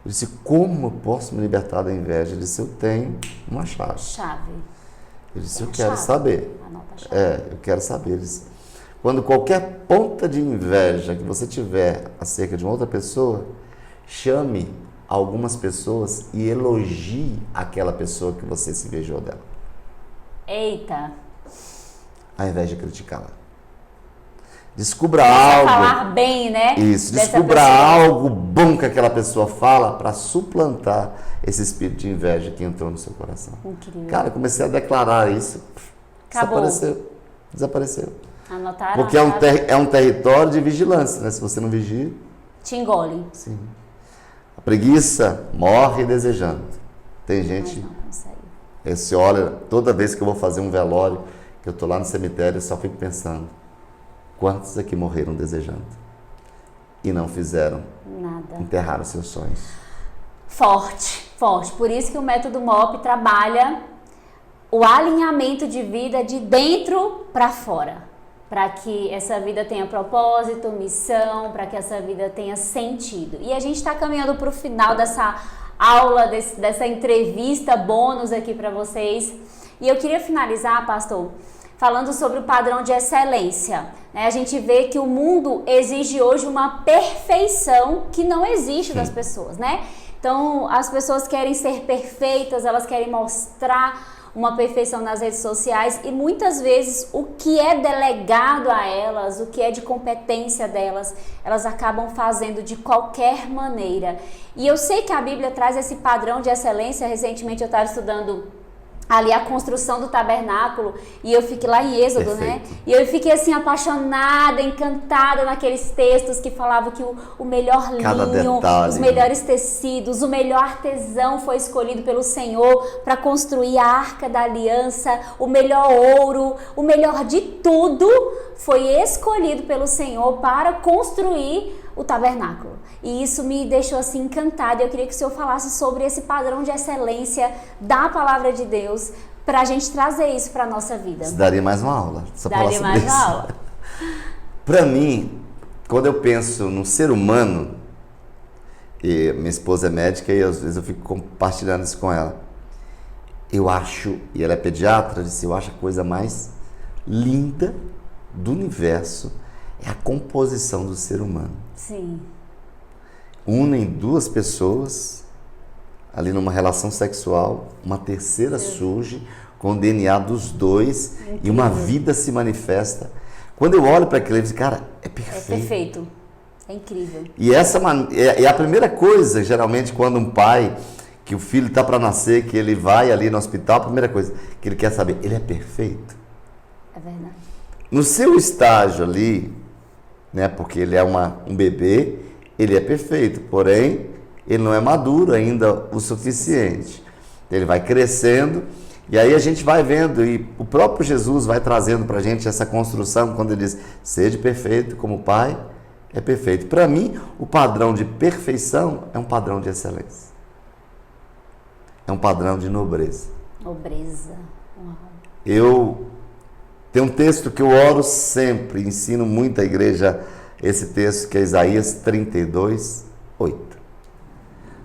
Eu disse, como eu posso me libertar da inveja? Ele disse, eu tenho uma chave. Eu disse, eu quero saber. Anota a chave. Eu quero saber. Ele disse, quando qualquer ponta de inveja que você tiver acerca de uma outra pessoa, chame algumas pessoas e elogie aquela pessoa que você se invejou dela. Eita! Ao invés de criticá-la. Descubra algo. Falar bem, né? Isso, descubra algo bom que aquela pessoa fala para suplantar esse espírito de inveja que entrou no seu coração. Incrível. Cara, comecei a declarar isso. Acabou. Desapareceu. Anotaram? Porque é um território de vigilância, né? Se você não vigia. Te engole. Sim. A preguiça morre desejando. Tem gente. Não consegue. Você olha, toda vez que eu vou fazer um velório, que eu estou lá no cemitério, eu só fico pensando: quantos aqui morreram desejando? E não fizeram nada. Enterraram seus sonhos. Forte. Por isso que o método MOP trabalha o alinhamento de vida de dentro para fora. Para que essa vida tenha propósito, missão, para que essa vida tenha sentido. E a gente está caminhando para o final dessa aula, dessa entrevista bônus aqui para vocês. E eu queria finalizar, pastor, falando sobre o padrão de excelência. A gente vê que o mundo exige hoje uma perfeição que não existe das pessoas, né? Então, as pessoas querem ser perfeitas, elas querem mostrar uma perfeição nas redes sociais e muitas vezes o que é delegado a elas, o que é de competência delas, elas acabam fazendo de qualquer maneira. E eu sei que a Bíblia traz esse padrão de excelência. Recentemente eu estava estudando ali a construção do tabernáculo e eu fiquei lá em Êxodo, né? E eu fiquei assim apaixonada, encantada naqueles textos que falavam que o melhor linho, os melhores tecidos, o melhor artesão foi escolhido pelo Senhor para construir a Arca da Aliança, o melhor ouro, o melhor de tudo foi escolhido pelo Senhor para construir o tabernáculo. E isso me deixou assim encantada. Eu queria que o Senhor falasse sobre esse padrão de excelência da palavra de Deus para a gente trazer isso para a nossa vida. Isso daria mais uma aula. Daria mais uma aula. Para mim, quando eu penso no ser humano, e minha esposa é médica e às vezes eu fico compartilhando isso com ela, eu acho, e ela é pediatra, eu acho a coisa mais linda do universo é a composição do ser humano. Sim. Unem duas pessoas ali numa relação sexual, uma terceira surge com o DNA dos dois. Incrível. E uma vida se manifesta. Quando eu olho para aquilo, eu digo, cara, é perfeito. É perfeito. É incrível. E essa é a primeira coisa, geralmente, quando um pai, que o filho está para nascer, que ele vai ali no hospital, a primeira coisa que ele quer saber, ele é perfeito? É verdade. No seu estágio ali, né, porque ele é um bebê, ele é perfeito, porém, ele não é maduro ainda o suficiente. Ele vai crescendo, e aí a gente vai vendo, e o próprio Jesus vai trazendo para a gente essa construção, quando ele diz, seja perfeito como o Pai é perfeito. Para mim, o padrão de perfeição é um padrão de excelência. É um padrão de nobreza. Nobreza. Uau. Eu tenho um texto que eu oro sempre, ensino muito à igreja, esse texto que é Isaías 32, 8.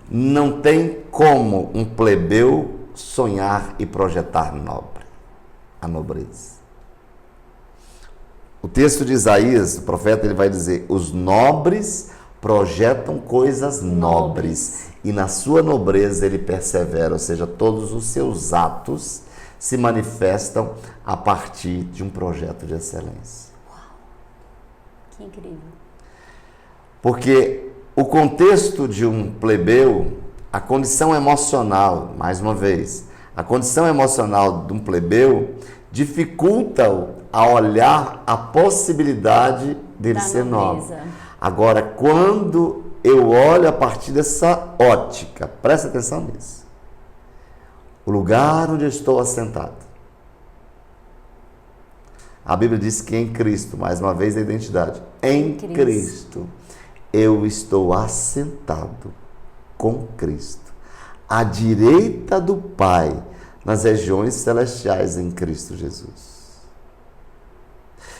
Não tem como um plebeu sonhar e projetar a nobreza. O texto de Isaías, o profeta, ele vai dizer, os nobres projetam coisas nobres e na sua nobreza ele persevera, ou seja, todos os seus atos se manifestam a partir de um projeto de excelência. Uau, que incrível. Porque o contexto de um plebeu, a condição emocional, mais uma vez, a condição emocional de um plebeu dificulta-o a olhar a possibilidade dele ser nobre. Agora, quando eu olho a partir dessa ótica, presta atenção nisso, o lugar onde eu estou assentado, a Bíblia diz que em Cristo, mais uma vez a identidade, em Cristo, eu estou assentado com Cristo, à direita do Pai, nas regiões celestiais em Cristo Jesus.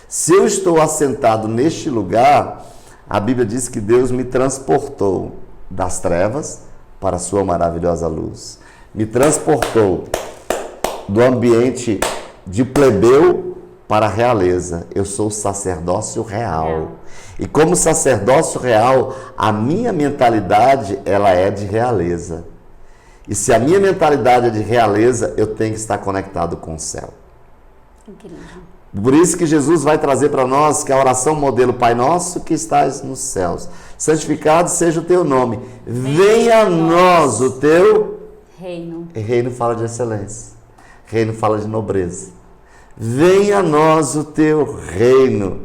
Se eu estou assentado neste lugar, a Bíblia diz que Deus me transportou das trevas para a sua maravilhosa luz. Me transportou do ambiente de plebeu para a realeza. Eu sou sacerdócio real. E como sacerdócio real, a minha mentalidade, ela é de realeza. E se a minha mentalidade é de realeza, eu tenho que estar conectado com o céu. Incrível. Por isso que Jesus vai trazer para nós que a oração modelo Pai Nosso que estás nos céus. Santificado seja o teu nome. Venha a nós o teu reino. Reino fala de excelência. Reino fala de nobreza. Venha a nós o teu reino.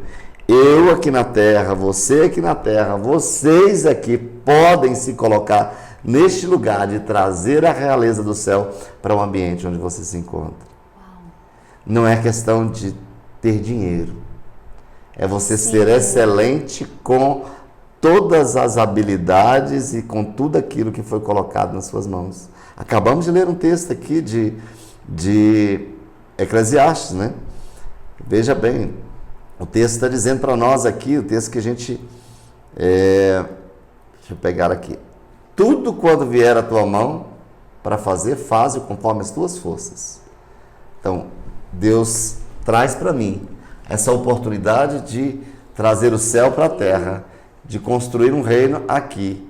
Eu aqui na terra, você aqui na terra, vocês aqui podem se colocar neste lugar de trazer a realeza do céu para o ambiente onde você se encontra. Uau. Não é questão de ter dinheiro. É você ser excelente com todas as habilidades e com tudo aquilo que foi colocado nas suas mãos. Acabamos de ler um texto aqui de Eclesiastes, né? Veja bem, o texto está dizendo para nós aqui, o texto que a gente... deixa eu pegar aqui. Tudo quando vier a tua mão para fazer, faze-o conforme as tuas forças. Então, Deus traz para mim essa oportunidade de trazer o céu para a terra, de construir um reino aqui.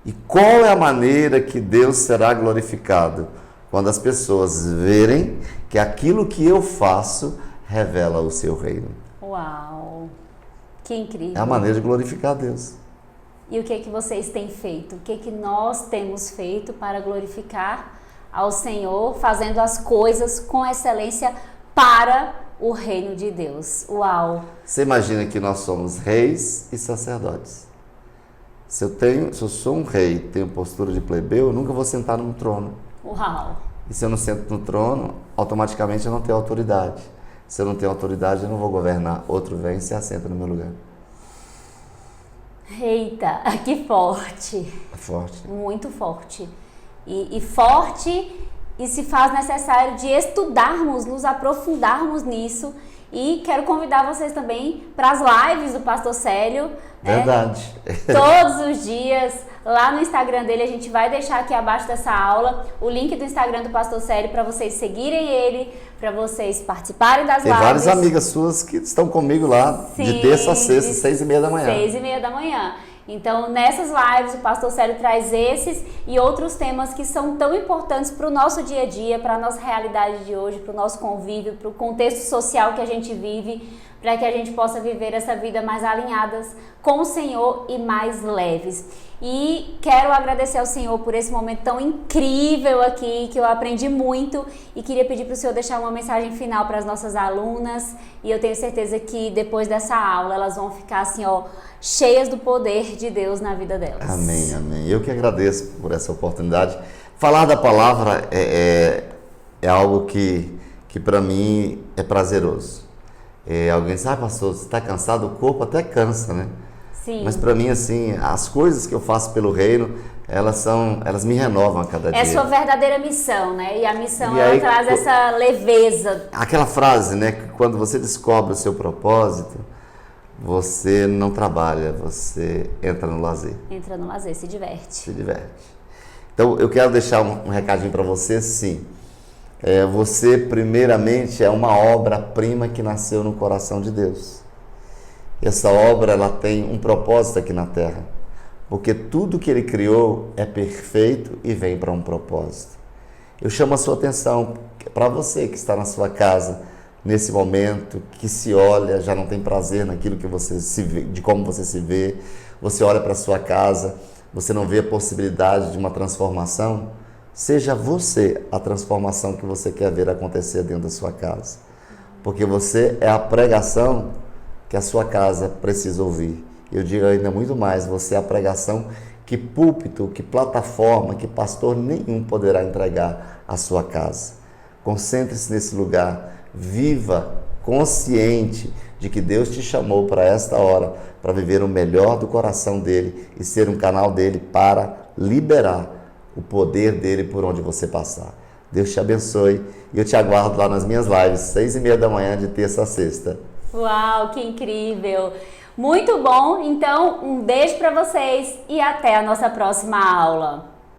E qual é a maneira que Deus será glorificado? Quando as pessoas verem que aquilo que eu faço revela o seu reino. Uau! Que incrível! É a maneira de glorificar a Deus. E o que é que vocês têm feito? O que é que nós temos feito para glorificar ao Senhor, fazendo as coisas com excelência para o reino de Deus? Uau! Você imagina que nós somos reis e sacerdotes. Se eu sou um rei, tenho postura de plebeu, eu nunca vou sentar num trono. Uau! E se eu não sento no trono, automaticamente eu não tenho autoridade. Se eu não tenho autoridade, eu não vou governar. Outro vem e se assenta no meu lugar. Eita, que forte! É forte. Muito forte. E forte, e se faz necessário de estudarmos, nos aprofundarmos nisso. E quero convidar vocês também para as lives do Pastor Célio. Verdade. Todos os dias, lá no Instagram dele, a gente vai deixar aqui abaixo dessa aula o link do Instagram do Pastor Célio para vocês seguirem ele, para vocês participarem das lives. Tem várias amigas suas que estão comigo lá, Sim, de terça a sexta, 6h30 da manhã. 6h30 da manhã. Então, nessas lives, o Pastor Célio traz esses e outros temas que são tão importantes para o nosso dia a dia, para a nossa realidade de hoje, para o nosso convívio, para o contexto social que a gente vive, para que a gente possa viver essa vida mais alinhadas com o Senhor e mais leves. E quero agradecer ao Senhor por esse momento tão incrível aqui, que eu aprendi muito, e queria pedir para o Senhor deixar uma mensagem final para as nossas alunas, e eu tenho certeza que depois dessa aula elas vão ficar assim, ó, cheias do poder de Deus na vida delas. Amém, amém. Eu que agradeço por essa oportunidade. Falar da palavra é algo que para mim é prazeroso. Alguém diz, pastor, você está cansado? O corpo até cansa, né? Sim. Mas para mim, assim, as coisas que eu faço pelo reino, elas me renovam a cada dia. É sua verdadeira missão, né? E a missão, E ela aí, traz essa leveza. Aquela frase, né? Que quando você descobre o seu propósito, você não trabalha, você entra no lazer. Entra no lazer, se diverte. Se diverte. Então, eu quero deixar um recadinho para você, sim. Você, primeiramente, é uma obra-prima que nasceu no coração de Deus. Essa obra, ela tem um propósito aqui na Terra, porque tudo que Ele criou é perfeito e vem para um propósito. Eu chamo a sua atenção para você que está na sua casa, nesse momento, que se olha, já não tem prazer naquilo que você se vê, de como você se vê, você olha para a sua casa, você não vê a possibilidade de uma transformação. Seja você a transformação que você quer ver acontecer dentro da sua casa. Porque você é a pregação que a sua casa precisa ouvir. Eu digo ainda muito mais, você é a pregação que púlpito, que plataforma, que pastor nenhum poderá entregar à sua casa. Concentre-se nesse lugar, viva consciente de que Deus te chamou para esta hora, para viver o melhor do coração dele e ser um canal dele para liberar o poder dele por onde você passar. Deus te abençoe e eu te aguardo lá nas minhas lives, 6h30 da manhã, de terça a sexta. Uau, que incrível! Muito bom! Então, um beijo para vocês e até a nossa próxima aula.